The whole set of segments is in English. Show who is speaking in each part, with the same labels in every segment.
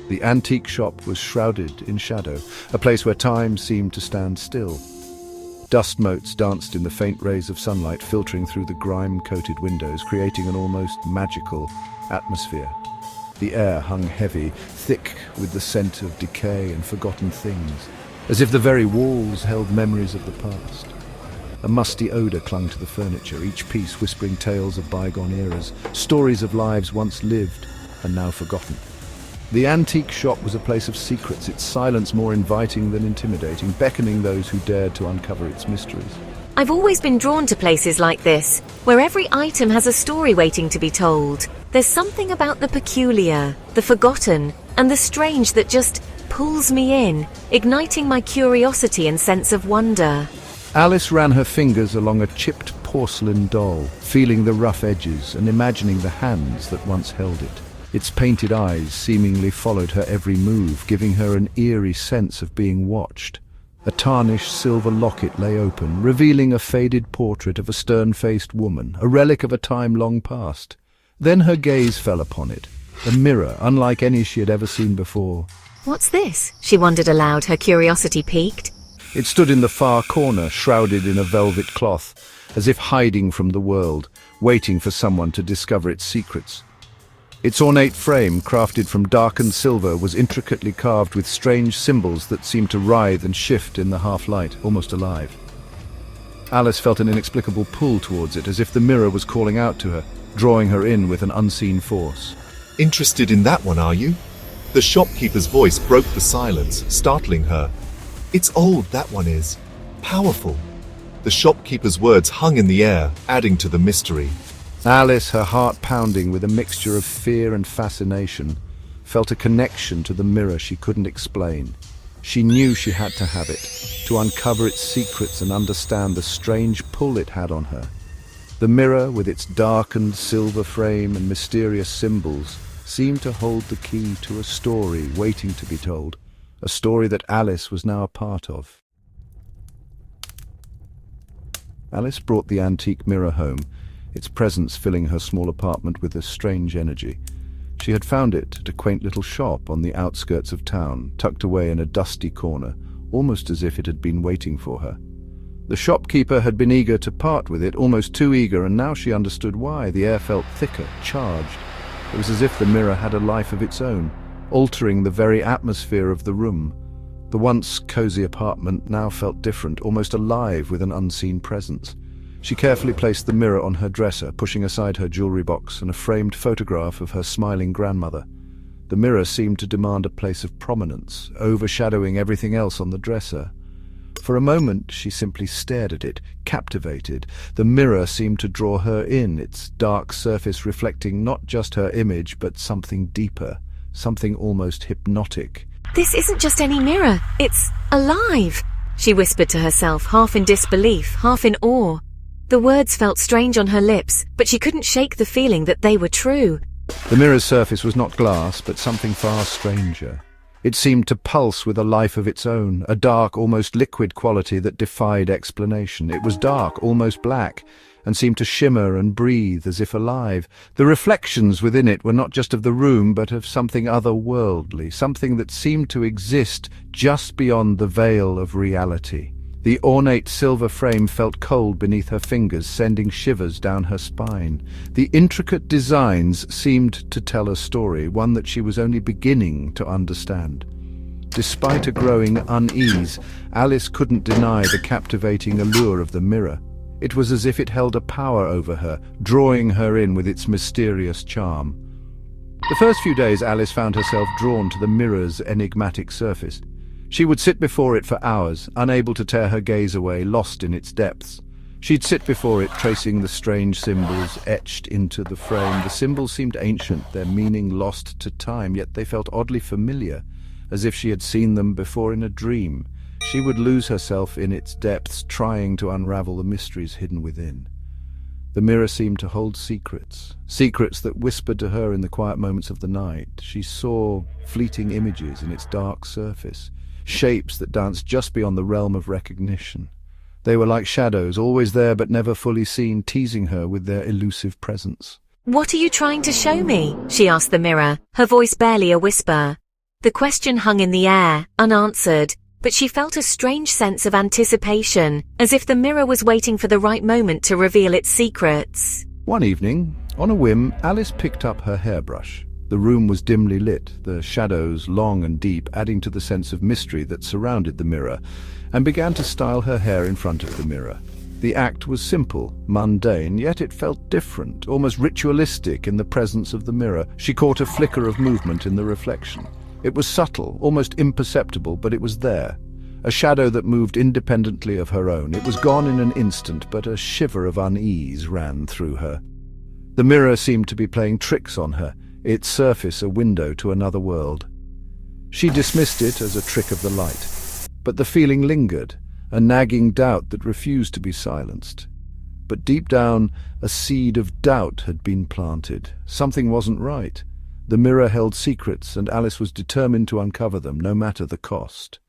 Speaker 1: The antique shop was shrouded in shadow, a place where time seemed to stand still. Dust motes danced in the faint rays of sunlight filtering through the grime-coated windows, creating an almost magical atmosphere. The air hung heavy, thick with the scent of decay and forgotten things, as if the very walls held memories of the past. A musty odour clung to the furniture, each piece whispering tales of bygone eras, stories of lives once lived and now forgotten. The antique shop was a place of secrets, its silence more inviting than intimidating, beckoning those who dared to uncover its mysteries.
Speaker 2: I've always been drawn to places like this, where every item has a story waiting to be told. There's something about the peculiar, the forgotten, and the strange that just pulls me in, igniting my curiosity and sense of wonder.
Speaker 1: Alice ran her fingers along a chipped porcelain doll, feeling the rough edges and imagining the hands that once held it. Its painted eyes seemingly followed her every move, giving her an eerie sense of being watched. A tarnished silver locket lay open, revealing a faded portrait of a stern-faced woman, a relic of a time long past. Then her gaze fell upon it, a mirror unlike any she had ever seen before.
Speaker 2: What's this? She wondered aloud, her curiosity piqued.
Speaker 1: It stood in the far corner, shrouded in a velvet cloth, as if hiding from the world, waiting for someone to discover its secrets. Its ornate frame, crafted from darkened silver, was intricately carved with strange symbols that seemed to writhe and shift in the half-light, almost alive. Alice felt an inexplicable pull towards it, as if the mirror was calling out to her, drawing her in with an unseen force.
Speaker 3: Interested in that one, are you? The shopkeeper's voice broke the silence, startling her. It's old, that one is. Powerful. The shopkeeper's words hung in the air, adding to the mystery.
Speaker 1: Alice, her heart pounding with a mixture of fear and fascination, felt a connection to the mirror she couldn't explain. She knew she had to have it, to uncover its secrets and understand the strange pull it had on her. The mirror, with its darkened silver frame and mysterious symbols, seemed to hold the key to a story waiting to be told, a story that Alice was now a part of. Alice brought the antique mirror home, its presence filling her small apartment with a strange energy. She had found it at a quaint little shop on the outskirts of town, tucked away in a dusty corner, almost as if it had been waiting for her. The shopkeeper had been eager to part with it, almost too eager, and now she understood why. The air felt thicker, charged. It was as if the mirror had a life of its own, altering the very atmosphere of the room. The once cozy apartment now felt different, almost alive with an unseen presence. She carefully placed the mirror on her dresser, pushing aside her jewelry box and a framed photograph of her smiling grandmother. The mirror seemed to demand a place of prominence, overshadowing everything else on the dresser. For a moment she simply stared at it, captivated. The mirror seemed to draw her in, its dark surface reflecting not just her image, but something deeper, something almost hypnotic.
Speaker 2: This isn't just any mirror, it's alive, she whispered to herself, half in disbelief, half in awe. The words felt strange on her lips, but she couldn't shake the feeling that they were true.
Speaker 1: The mirror's surface was not glass, but something far stranger. It seemed to pulse with a life of its own, a dark, almost liquid quality that defied explanation. It was dark, almost black, and seemed to shimmer and breathe as if alive. The reflections within it were not just of the room, but of something otherworldly, something that seemed to exist just beyond the veil of reality. The ornate silver frame felt cold beneath her fingers, sending shivers down her spine. The intricate designs seemed to tell a story, one that she was only beginning to understand. Despite a growing unease, Alice couldn't deny the captivating allure of the mirror. It was as if it held a power over her, drawing her in with its mysterious charm. The first few days Alice found herself drawn to the mirror's enigmatic surface. She would sit before it for hours, unable to tear her gaze away, lost in its depths. She'd sit before it, tracing the strange symbols etched into the frame. The symbols seemed ancient, their meaning lost to time, yet they felt oddly familiar, as if she had seen them before in a dream. She would lose herself in its depths, trying to unravel the mysteries hidden within. The mirror seemed to hold secrets, secrets that whispered to her in the quiet moments of the night. She saw fleeting images in its dark surface, shapes that danced just beyond the realm of recognition. They were like shadows, always there but never fully seen, teasing her with their elusive presence.
Speaker 2: What are you trying to show me? She asked the mirror, her voice barely a whisper. The question hung in the air, unanswered, but she felt a strange sense of anticipation, as if the mirror was waiting for the right moment to reveal its secrets.
Speaker 1: One evening, on a whim, Alice picked up her hairbrush. The room was dimly lit, the shadows long and deep adding to the sense of mystery that surrounded the mirror, and began to style her hair in front of the mirror. The act was simple, mundane, yet it felt different, almost ritualistic in the presence of the mirror. She caught a flicker of movement in the reflection. It was subtle, almost imperceptible, but it was there. A shadow that moved independently of her own. It was gone in an instant, but a shiver of unease ran through her. The mirror seemed to be playing tricks on her, its surface a window to another world. She dismissed it as a trick of the light, but the feeling lingered, a nagging doubt that refused to be silenced. But deep down, a seed of doubt had been planted. Something wasn't right. The mirror held secrets, and Alice was determined to uncover them, no matter the cost.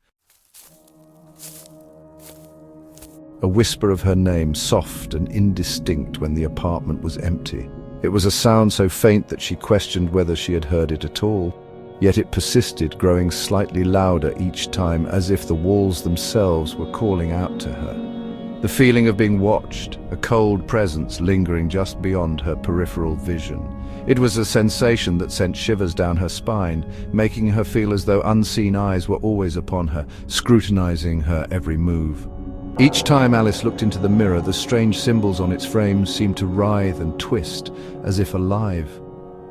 Speaker 1: A whisper of her name, soft and indistinct when the apartment was empty. It was a sound so faint that she questioned whether she had heard it at all. Yet it persisted, growing slightly louder each time, as if the walls themselves were calling out to her. The feeling of being watched, a cold presence lingering just beyond her peripheral vision. It was a sensation that sent shivers down her spine, making her feel as though unseen eyes were always upon her, scrutinizing her every move. Each time Alice looked into the mirror, the strange symbols on its frame seemed to writhe and twist, as if alive.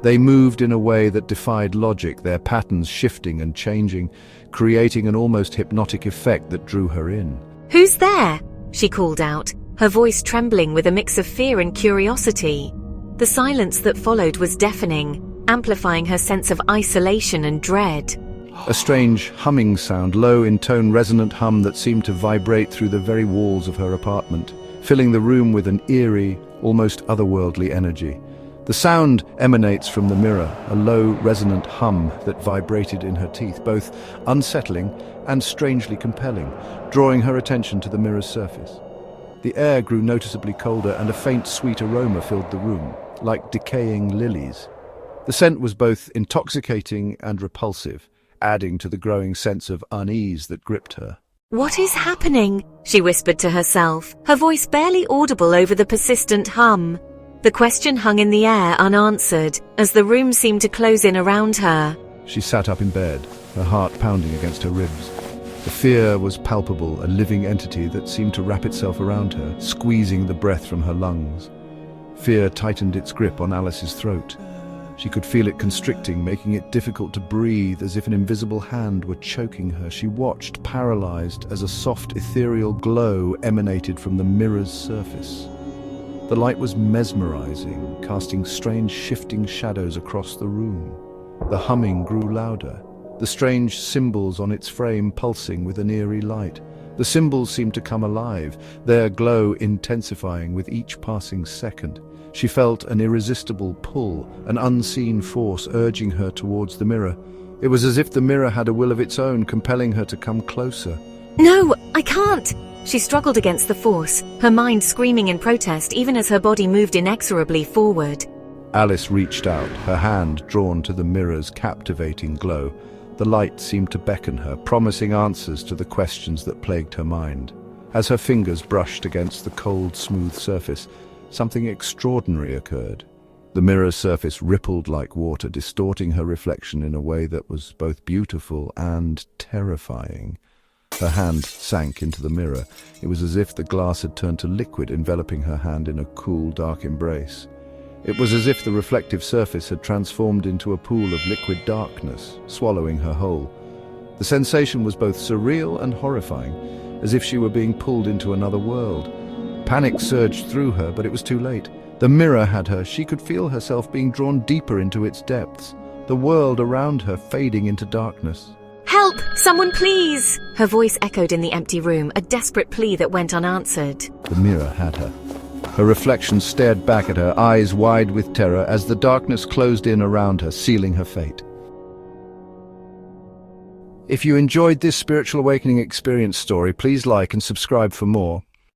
Speaker 1: They moved in a way that defied logic, their patterns shifting and changing, creating an almost hypnotic effect that drew her in.
Speaker 2: "Who's there?" she called out, her voice trembling with a mix of fear and curiosity. The silence that followed was deafening, amplifying her sense of isolation and dread.
Speaker 1: A strange humming sound, low in tone, resonant hum that seemed to vibrate through the very walls of her apartment, filling the room with an eerie, almost otherworldly energy. The sound emanates from the mirror, a low, resonant hum that vibrated in her teeth, both unsettling and strangely compelling, drawing her attention to the mirror's surface. The air grew noticeably colder, and a faint, sweet aroma filled the room, like decaying lilies. The scent was both intoxicating and repulsive, adding to the growing sense of unease that gripped her.
Speaker 2: "What is happening?" she whispered to herself, her voice barely audible over the persistent hum. The question hung in the air, unanswered, as the room seemed to close in around her.
Speaker 1: She sat up in bed, her heart pounding against her ribs. The fear was palpable, a living entity that seemed to wrap itself around her, squeezing the breath from her lungs. Fear tightened its grip on Alice's throat. She could feel it constricting, making it difficult to breathe, as if an invisible hand were choking her. She watched, paralyzed, as a soft, ethereal glow emanated from the mirror's surface. The light was mesmerizing, casting strange, shifting shadows across the room. The humming grew louder, the strange symbols on its frame pulsing with an eerie light. The symbols seemed to come alive, their glow intensifying with each passing second. She felt an irresistible pull, an unseen force urging her towards the mirror. It was as if the mirror had a will of its own, compelling her to come closer.
Speaker 2: "No, I can't!" She struggled against the force, her mind screaming in protest even as her body moved inexorably forward.
Speaker 1: Alice reached out, her hand drawn to the mirror's captivating glow. The light seemed to beckon her, promising answers to the questions that plagued her mind. As her fingers brushed against the cold, smooth surface, something extraordinary occurred. The mirror's surface rippled like water, distorting her reflection in a way that was both beautiful and terrifying. Her hand sank into the mirror. It was as if the glass had turned to liquid, enveloping her hand in a cool, dark embrace. It was as if the reflective surface had transformed into a pool of liquid darkness, swallowing her whole. The sensation was both surreal and horrifying, as if she were being pulled into another world. Panic surged through her, but it was too late. The mirror had her. She could feel herself being drawn deeper into its depths, the world around her fading into darkness.
Speaker 2: "Help! Someone please!" Her voice echoed in the empty room, a desperate plea that went unanswered.
Speaker 1: The mirror had her. Her reflection stared back at her, eyes wide with terror, as the darkness closed in around her, sealing her fate. If you enjoyed this spiritual awakening experience story, please like and subscribe for more.